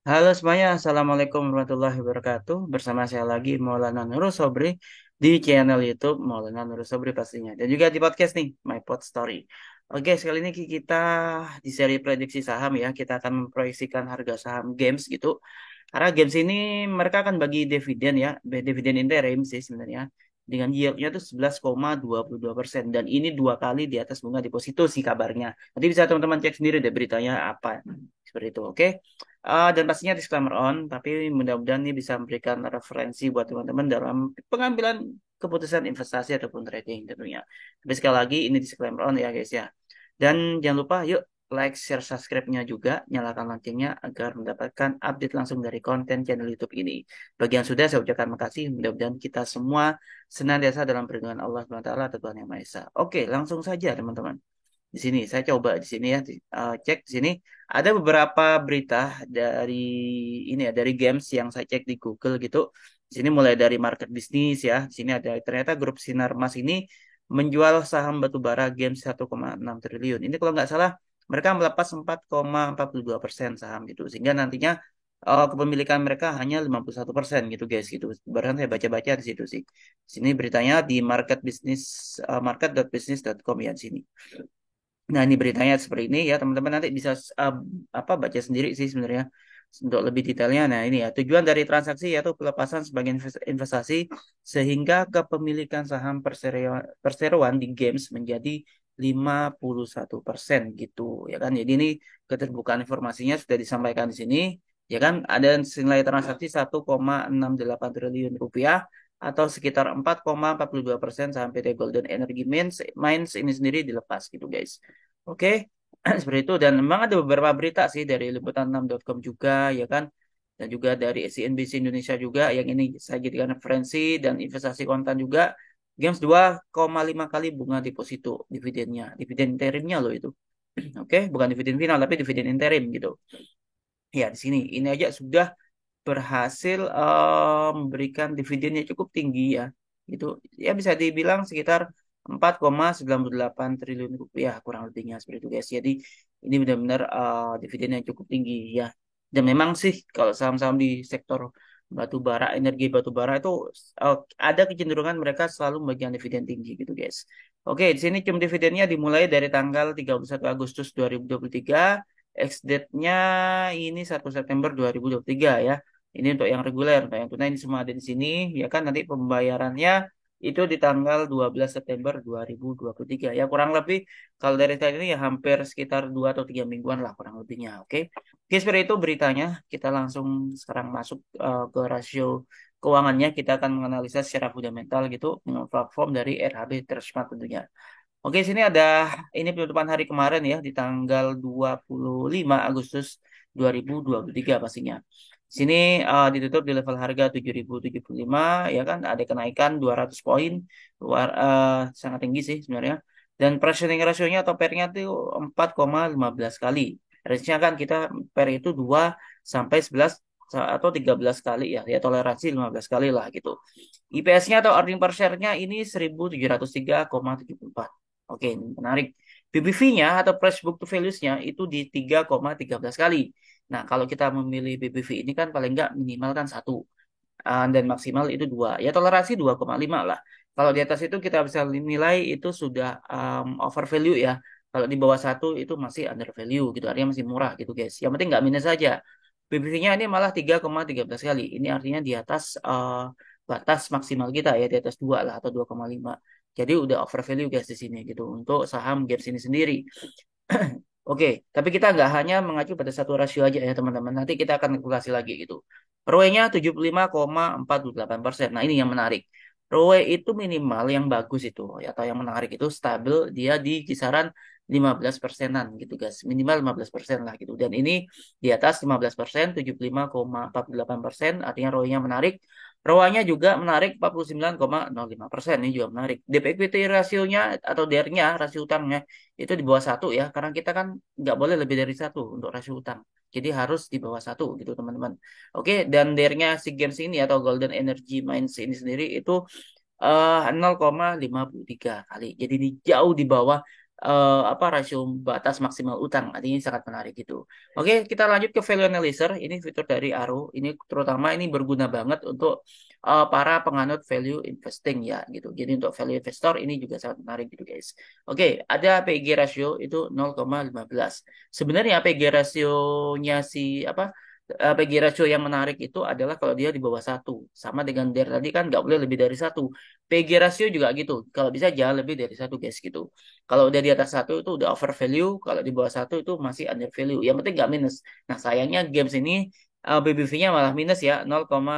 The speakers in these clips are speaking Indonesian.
Halo semuanya, Assalamualaikum warahmatullahi wabarakatuh. Bersama saya lagi Maulana Nurul Sobri di channel YouTube Maulana Nurul Sobri pastinya. Dan juga di podcast nih, My Pod Story. Oke, sekali ini kita di seri prediksi saham ya, kita akan memproyeksikan harga saham games gitu. Karena games ini mereka akan bagi dividen ya, dividen interim sih sebenarnya. Dengan yieldnya tuh 11,22%. Dan ini dua kali di atas bunga deposito sih kabarnya. Nanti bisa teman-teman cek sendiri deh beritanya apa. Seperti itu, oke? Dan pastinya disclaimer on, tapi mudah-mudahan ini bisa memberikan referensi buat teman-teman dalam pengambilan keputusan investasi ataupun trading tentunya. Tapi sekali lagi ini disclaimer on ya guys ya. Dan jangan lupa yuk like, share, subscribe-nya juga, nyalakan loncengnya agar mendapatkan update langsung dari konten channel YouTube ini. Bagi yang sudah saya ucapkan makasih, mudah-mudahan kita semua senantiasa dalam perlindungan Allah SWT atau Tuhan Yang Maha Esa. Oke, langsung saja teman-teman. Di sini saya coba di sini ya cek di sini ada beberapa berita dari ini ya dari games yang saya cek di Google gitu. Di sini mulai dari market bisnis ya. Di sini ada ternyata grup Sinarmas ini menjual saham batubara games 1,6 triliun. Ini kalau nggak salah mereka melepas 4,42% saham gitu. Sehingga nantinya kepemilikan mereka hanya 51% gitu guys gitu. Barusan saya baca-baca di situ sih. Di sini beritanya di market bisnis market.business.com ya di sini. Nah, ini beritanya seperti ini ya, teman-teman nanti bisa apa baca sendiri sih sebenarnya untuk lebih detailnya. Nah, ini ya, tujuan dari transaksi yaitu pelepasan sebagai investasi sehingga kepemilikan saham perseroan di games menjadi 51% gitu ya kan. Jadi ini keterbukaan informasinya sudah disampaikan di sini ya kan. Ada nilai transaksi 1,68 triliun rupiah atau sekitar 4,42% saham PT Golden Energy Mines ini sendiri dilepas gitu guys. Oke, seperti itu. Dan memang ada beberapa berita sih dari liputan6.com juga, ya kan? Dan juga dari CNBC Indonesia juga, yang ini saya jadikan referensi dan investasi kontan juga. Games 2,5 kali bunga deposito dividennya, dividen interimnya loh itu. Oke, bukan dividen final, tapi dividen interim gitu. Ya, di sini. Ini aja sudah berhasil memberikan dividen yang cukup tinggi ya. Gitu. Ya bisa dibilang sekitar 4,98 triliun rupiah kurang lebihnya seperti itu guys. Jadi ini benar-benar dividen yang cukup tinggi ya. Dan memang sih kalau saham-saham di sektor batu bara, energi batu bara itu uh, ada kecenderungan mereka selalu membagikan dividen tinggi gitu guys. Oke, di sini cum dividennya dimulai dari tanggal 31 Agustus 2023, ex-date-nya ini 1 September 2023 ya. Ini untuk yang reguler, untuk yang tunai ini semua ada di sini. Ya kan nanti pembayarannya itu di tanggal 12 September 2023. Ya kurang lebih kalau dari tadi ini ya hampir sekitar 2 atau 3 mingguan lah kurang lebihnya. Oke. Oke seperti itu beritanya. Kita langsung sekarang masuk ke rasio keuangannya. Kita akan menganalisa secara fundamental gitu dengan platform dari RHB Trustmark tentunya. Oke, sini ada ini penutupan hari kemarin ya di tanggal 25 Agustus 2023 pastinya. Sini ditutup di level harga 7.075 ya kan ada kenaikan 200 poin luar sangat tinggi sih sebenarnya. Dan price earning ratio-nya atau PER-nya itu 4,15 kali. Range-nya kan kita PER itu 2 sampai 11 atau 13 kali ya, ya toleransi 15 kali lah gitu. IPS-nya atau earning per share-nya ini 1.703,74. Oke, ini menarik. BBV-nya atau price book to values-nya itu di 3,13 kali. Nah, kalau kita memilih BBV ini kan paling nggak minimal kan satu. Dan maksimal itu dua. Ya toleransi 2,5 lah. Kalau di atas itu kita bisa nilai itu sudah over value ya. Kalau di bawah satu itu masih under value gitu. Artinya masih murah gitu guys. Yang penting nggak minus saja. BBV-nya ini malah 3,13 kali. Ini artinya di atas batas maksimal kita ya. Di atas 2 lah atau 2,5. Jadi udah over value guys di sini gitu. Untuk saham games ini sendiri. Oke, tapi kita nggak hanya mengacu pada satu rasio aja ya teman-teman. Nanti kita akan kalkulasi lagi gitu. ROE-nya 75,48%. Nah, ini yang menarik. ROE itu minimal yang bagus itu ya, atau yang menarik itu stabil dia di kisaran 15 persenan gitu guys. Minimal 15% lah gitu. Dan ini di atas 15%, 75,48%, artinya ROE-nya menarik. ROA-nya juga menarik 49,05%. Ini juga menarik. Debt equity rasionya atau DER-nya, rasio utangnya itu di bawah satu ya. Karena kita kan nggak boleh lebih dari satu untuk rasio utang. Jadi harus di bawah satu gitu teman-teman. Oke, dan DER-nya si Games ini atau Golden Energy Mines ini sendiri itu 0,53 kali. Jadi ini jauh di bawah apa rasio batas maksimal utang. Artinya ini sangat menarik gitu. Oke, kita lanjut ke value analyzer. Ini fitur dari Aro. Ini terutama ini berguna banget untuk para penganut value investing ya gitu. Jadi untuk value investor ini juga sangat menarik gitu guys. Oke, ada PEG ratio itu 0,15. Sebenarnya PEG rasionya si apa PEG ratio yang menarik itu adalah kalau dia di bawah satu, sama dengan DER tadi kan nggak boleh lebih dari satu. PEG ratio juga gitu, kalau bisa jangan lebih dari satu guys gitu. Kalau udah di atas satu itu udah over value, kalau di bawah satu itu masih under value. Yang penting nggak minus. Nah sayangnya games ini BBV-nya malah minus ya,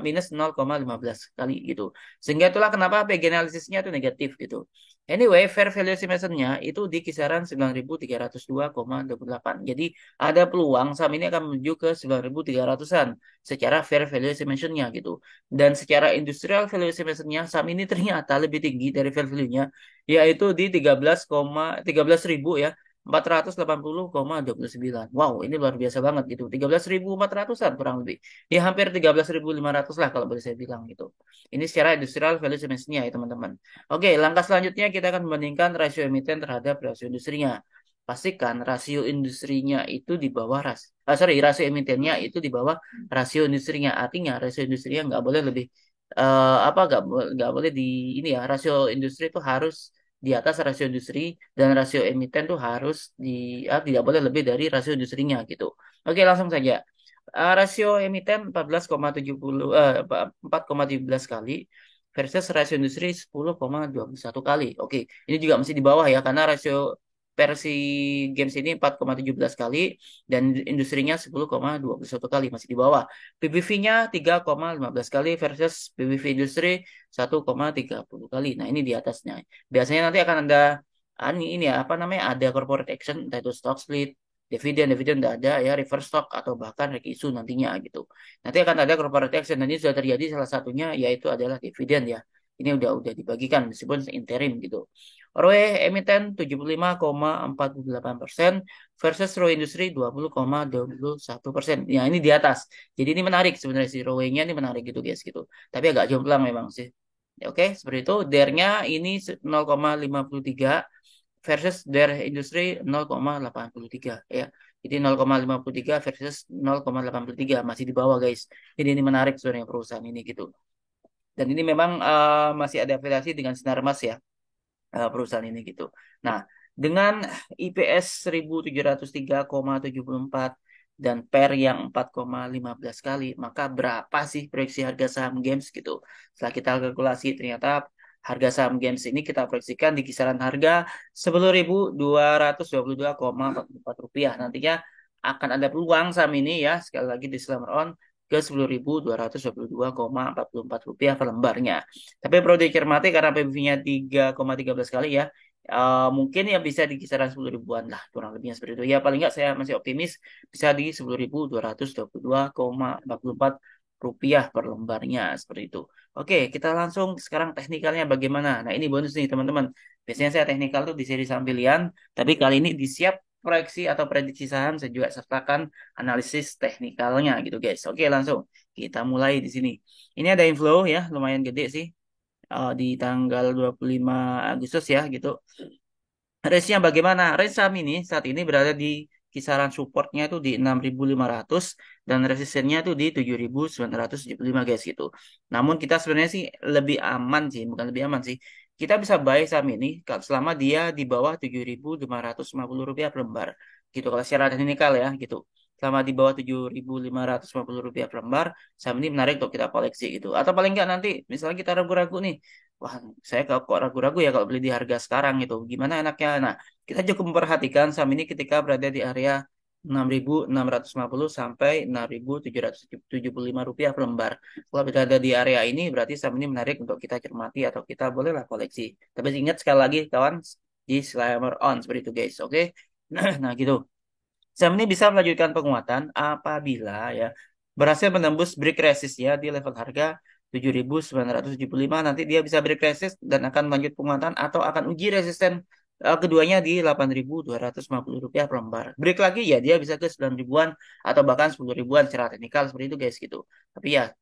minus 0,15 kali gitu. Sehingga itulah kenapa PG analisisnya itu negatif gitu. Anyway, fair value estimation-nya itu di kisaran 9.302,28. Jadi ada peluang saham ini akan menuju ke 9.300-an secara fair value estimation-nya gitu. Dan secara industrial value estimation-nya saham ini ternyata lebih tinggi dari fair value-nya, yaitu di 13.000 ya, 480,29. Wow, ini luar biasa banget gitu. 13.400-an kurang lebih. Ya hampir 13.500 lah kalau boleh saya bilang gitu. Ini secara industrial value estimation-nya ya teman-teman. Oke, langkah selanjutnya kita akan membandingkan rasio emiten terhadap rasio industrinya. Pastikan rasio industrinya itu di bawah rasio emitennya itu di bawah rasio industrinya. Artinya rasio industrinya nggak boleh lebih apa nggak boleh di ini ya, rasio industri itu harus di atas rasio industri, dan rasio emiten tuh harus tidak boleh lebih dari rasio industrinya gitu. Oke, langsung saja. Rasio emiten 14,70 4,17 kali versus rasio industri 10,21 kali. Oke, ini juga masih di bawah ya karena rasio versi games ini 4,17 kali dan industrinya 10,21 kali, masih di bawah. PBV-nya 3,15 kali versus PBV industri 1,30 kali. Nah, ini di atasnya. Biasanya nanti akan ada ini ya, apa namanya? Ada corporate action, entah itu stock split, dividen udah ada ya, reverse stock atau bahkan reg issue nantinya gitu. Nanti akan ada corporate action dan ini sudah terjadi, salah satunya yaitu adalah dividen ya. Ini udah dibagikan meskipun interim gitu. ROE emiten 75,48% versus ROE industri 20,21%. Ya, ini di atas. Jadi ini menarik sebenarnya sih, ROE-nya ini menarik gitu guys gitu. Tapi agak jomplang memang sih. Ya, oke, seperti itu. DER-nya ini 0,53 versus DER industri 0,83 ya. Jadi 0,53 versus 0,83 masih di bawah guys. Ini menarik sebenarnya perusahaan ini gitu. Dan ini memang masih ada afiliasi dengan Sinarmas ya, perusahaan ini gitu. Nah, dengan IPS 1703,74 dan PER yang 4,15 kali, maka berapa sih proyeksi harga saham Games gitu? Setelah kita kalkulasi, ternyata harga saham Games ini kita proyeksikan di kisaran harga 10.222,44 rupiah. Nantinya akan ada peluang saham ini ya, sekali lagi disclaimer on, ke 10.222,44 rupiah per lembarnya. Tapi perlu dicermati karena PBV-nya 3,13 kali ya. Mungkin ya bisa di kisaran 10 ribuan lah, kurang lebihnya seperti itu. Ya paling nggak saya masih optimis bisa di 10.222,44 rupiah per lembarnya seperti itu. Oke, kita langsung sekarang teknikalnya bagaimana. Nah ini bonus nih teman-teman. Biasanya saya teknikal tuh di seri saham pilihan, tapi kali ini di siap proyeksi atau prediksi saham saya juga sertakan analisis teknikalnya gitu guys. Oke, langsung kita mulai di sini. Ini ada inflow ya, lumayan gede sih, di tanggal 25 Agustus ya gitu. Range-nya bagaimana? Range saham ini saat ini berada di kisaran supportnya itu di 6.500 dan resistennya itu di 7.975 guys gitu. Namun kita sebenarnya sih lebih aman sih, bukan lebih aman sih. Kita bisa buy saham ini selama dia di bawah 7.550 rupiah per lembar. Gitu kalau secara teknikal ya gitu. Selama di bawah 7.550 rupiah per lembar, saham ini menarik untuk kita koleksi gitu. Atau paling nggak nanti misalnya kita ragu-ragu nih, wah saya kok ragu-ragu ya kalau beli di harga sekarang gitu. Gimana enaknya? Nah, kita cukup memperhatikan saham ini ketika berada di area 6.650 sampai 6.775 rupiah per lembar. Kalau berada di area ini berarti saham ini menarik untuk kita cermati atau kita bolehlah koleksi. Tapi ingat sekali lagi kawan, disclaimer on seperti itu guys. Oke. Nah, gitu. Saham ini bisa melanjutkan penguatan apabila ya berhasil menembus break resist ya di level harga 7.975. Nanti dia bisa break resist dan akan lanjut penguatan atau akan uji resisten keduanya di 8.250 rupiah per lembar. Break lagi ya dia bisa ke 9 ribuan atau bahkan 10 ribuan secara teknikal seperti itu guys gitu. Tapi ya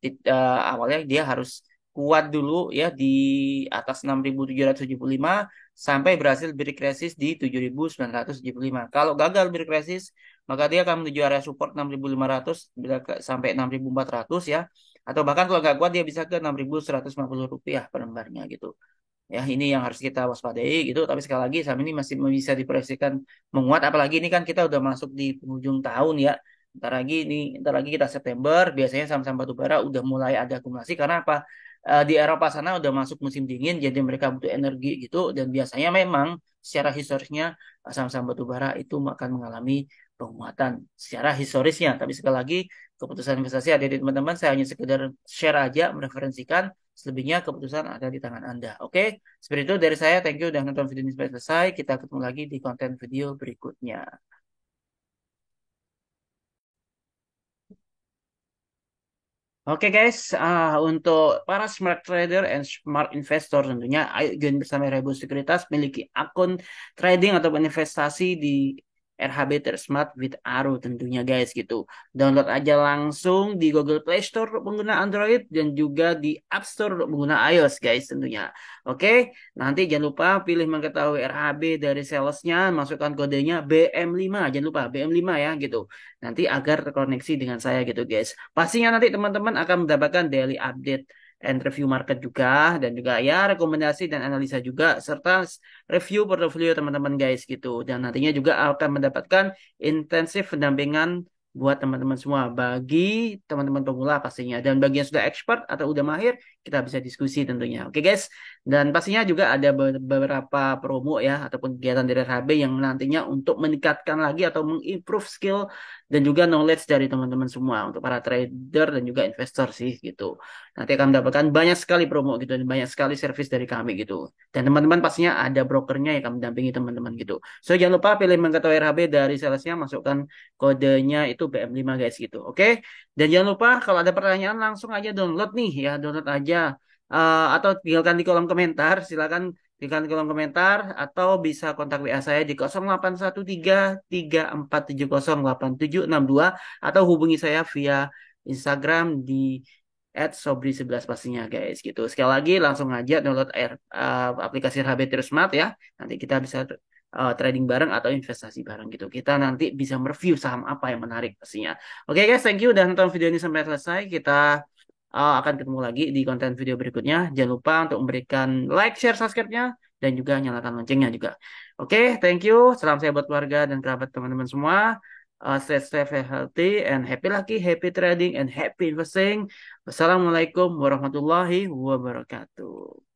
awalnya dia harus kuat dulu ya di atas 6.775 sampai berhasil break resist di 7.975. Kalau gagal break resist, maka dia akan menuju area support 6.500 sampai 6.400 ya. Atau bahkan kalau nggak kuat dia bisa ke 6.150 rupiah per lembarnya gitu. Ya, ini yang harus kita waspadai gitu. Tapi sekali lagi saham ini masih bisa diproyeksikan menguat. Apalagi ini kan kita udah masuk di penghujung tahun ya. Ntar lagi kita September. Biasanya saham-saham batu bara udah mulai ada akumulasi. Karena apa? Di Eropa sana udah masuk musim dingin. Jadi mereka butuh energi gitu. Dan biasanya memang secara historisnya saham-saham batu bara itu akan mengalami penguatan secara historisnya. Tapi sekali lagi keputusan investasi ada di teman-teman. Saya hanya sekedar share aja, mereferensikan. Selebihnya keputusan ada di tangan Anda. Oke, seperti itu dari saya. Thank you udah nonton video ini sampai selesai. Kita ketemu lagi di konten video berikutnya. Oke guys, untuk para smart trader and smart investor tentunya, ayo join bersama Rebo Sekuritas, miliki akun trading ataupun investasi di RHB Smart with Aru tentunya guys gitu. Download aja langsung di Google Play Store untuk pengguna Android dan juga di App Store untuk pengguna iOS guys tentunya. Oke, nanti jangan lupa pilih mengetahui RHB dari salesnya, masukkan kodenya BM5, jangan lupa BM5 ya gitu. Nanti agar terkoneksi dengan saya gitu guys. Pastinya nanti teman-teman akan mendapatkan daily update and review market juga dan juga ya rekomendasi dan analisa juga serta review portofolio teman-teman guys gitu. Dan nantinya juga akan mendapatkan intensif pendampingan buat teman-teman semua bagi teman-teman pemula pastinya dan bagi yang sudah expert atau udah mahir kita bisa diskusi tentunya. Oke guys. Dan pastinya juga ada beberapa promo ya ataupun kegiatan dari RHB yang nantinya untuk meningkatkan lagi atau mengimprove skill dan juga knowledge dari teman-teman semua untuk para trader dan juga investor sih gitu. Nanti akan mendapatkan banyak sekali promo gitu dan banyak sekali service dari kami gitu. Dan teman-teman pastinya ada brokernya yang akan mendampingi teman-teman gitu. So jangan lupa pilih mengetahui RHB dari salesnya masukkan kodenya itu BM5 guys gitu. Oke? Dan jangan lupa kalau ada pertanyaan langsung aja download nih ya, download aja. Atau tinggalkan di kolom komentar, silakan tinggalkan di kolom komentar atau bisa kontak WA saya di 0813 34708762 atau hubungi saya via Instagram di @sobri11 pastinya guys gitu. Sekali lagi langsung aja download aplikasi RHB Smart ya. Nanti kita bisa trading bareng atau investasi bareng gitu. Kita nanti bisa mereview saham apa yang menarik pastinya. Oke guys, thank you udah nonton video ini sampai selesai. Kita akan ketemu lagi di konten video berikutnya. Jangan lupa untuk memberikan like, share, subscribe-nya, dan juga nyalakan loncengnya juga. Oke, thank you. Salam sehat buat keluarga dan kerabat teman-teman semua. Stay safe, healthy, and happy lucky, happy trading, and happy investing. Wassalamualaikum warahmatullahi wabarakatuh.